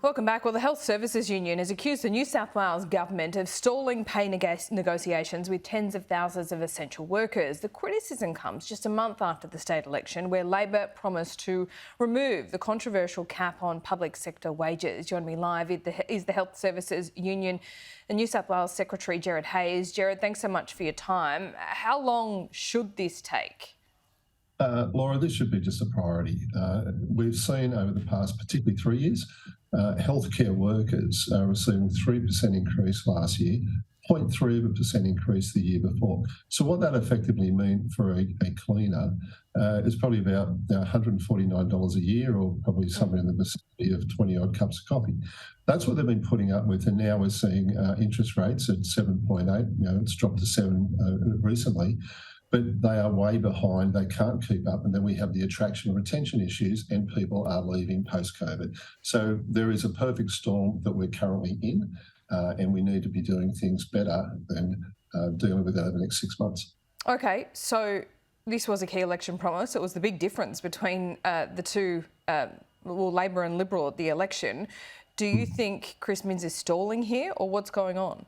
Welcome back. Well, the Health Services Union has accused the New South Wales government of stalling pay negotiations with tens of thousands of essential workers. The criticism comes just a month after the state election, where Labor promised to remove the controversial cap on public sector wages. Joining me live is the Health Services Union and New South Wales Secretary Gerard Hayes. Gerard, thanks so much for your time. How long should this take? Laura, this should be just a priority. We've seen over the past, particularly 3 years, healthcare workers receiving 3% increase last year, 0.3% increase the year before. So what that effectively means for a cleaner is probably about $149 a year, or probably somewhere in the vicinity of 20-odd cups of coffee. That's what they've been putting up with, and now we're seeing interest rates at 7.8. It's dropped to 7 recently. But they are way behind. They can't keep up. And then we have the attraction and retention issues, and people are leaving post-COVID. So there is a perfect storm that we're currently in, and we need to be doing things better than dealing with it over the next 6 months. Okay, so this was a key election promise. It was the big difference between the two, Labor and Liberal at the election. Do you think Chris Minns is stalling here, or what's going on?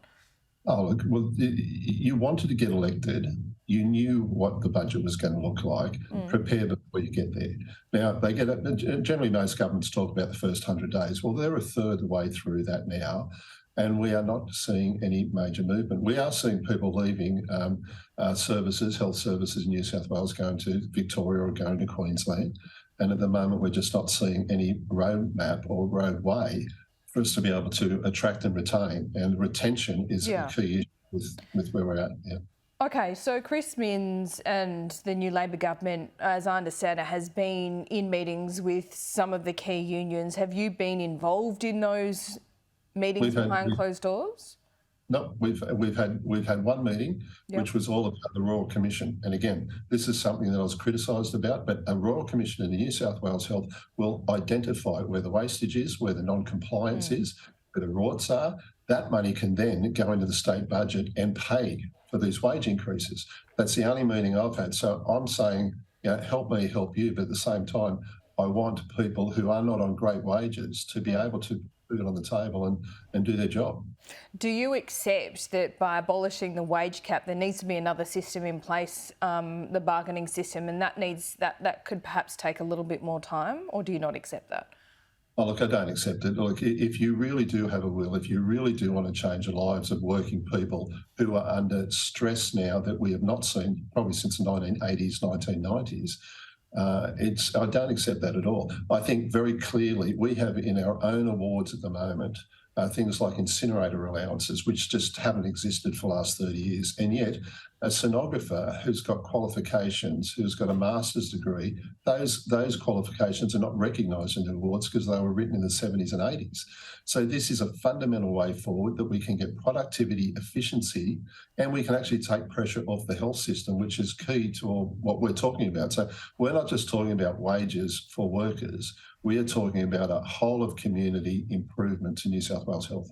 Oh, look, well, you wanted to get elected. You knew what the budget was going to look like. Prepare before you get there. Now, they get it. Generally, most governments talk about the first 100 days. Well, they're a third of the way through that now, and we are not seeing any major movement. We are seeing people leaving services, health services in New South Wales, going to Victoria or going to Queensland. And at the moment, we're just not seeing any roadmap or roadway for us to be able to attract and retain. And retention is a key issue with where we're at. Yeah. Okay, so Chris Minns and the new Labor government, as I understand it, has been in meetings with some of the key unions. Have you been involved in those meetings behind closed doors? No, we've had one meeting, which was all about the Royal Commission. And again, this is something that I was criticised about, but a Royal Commission in the New South Wales Health will identify where the wastage is, where the non-compliance is, where the rorts are. That money can then go into the state budget and pay for these wage increases. That's the only meeting I've had. So I'm saying, help me, help you, but at the same time, I want people who are not on great wages to be able to put it on the table and do their job. Do you accept that by abolishing the wage cap, there needs to be another system in place, the bargaining system, and that could perhaps take a little bit more time, or do you not accept that? Oh, look, I don't accept it. Look, if you really do have a will, if you really do want to change the lives of working people who are under stress now that we have not seen probably since the 1980s, 1990s, I don't accept that at all. I think very clearly we have in our own awards at the moment things like incinerator allowances, which just haven't existed for the last 30 years. And yet a sonographer who's got qualifications, who's got a master's degree, those qualifications are not recognised in the awards because they were written in the 70s and 80s. So this is a fundamental way forward that we can get productivity, efficiency, and we can actually take pressure off the health system, which is key to what we're talking about. So we're not just talking about wages for workers. We are talking about a whole of community improvement to New South Wales Health.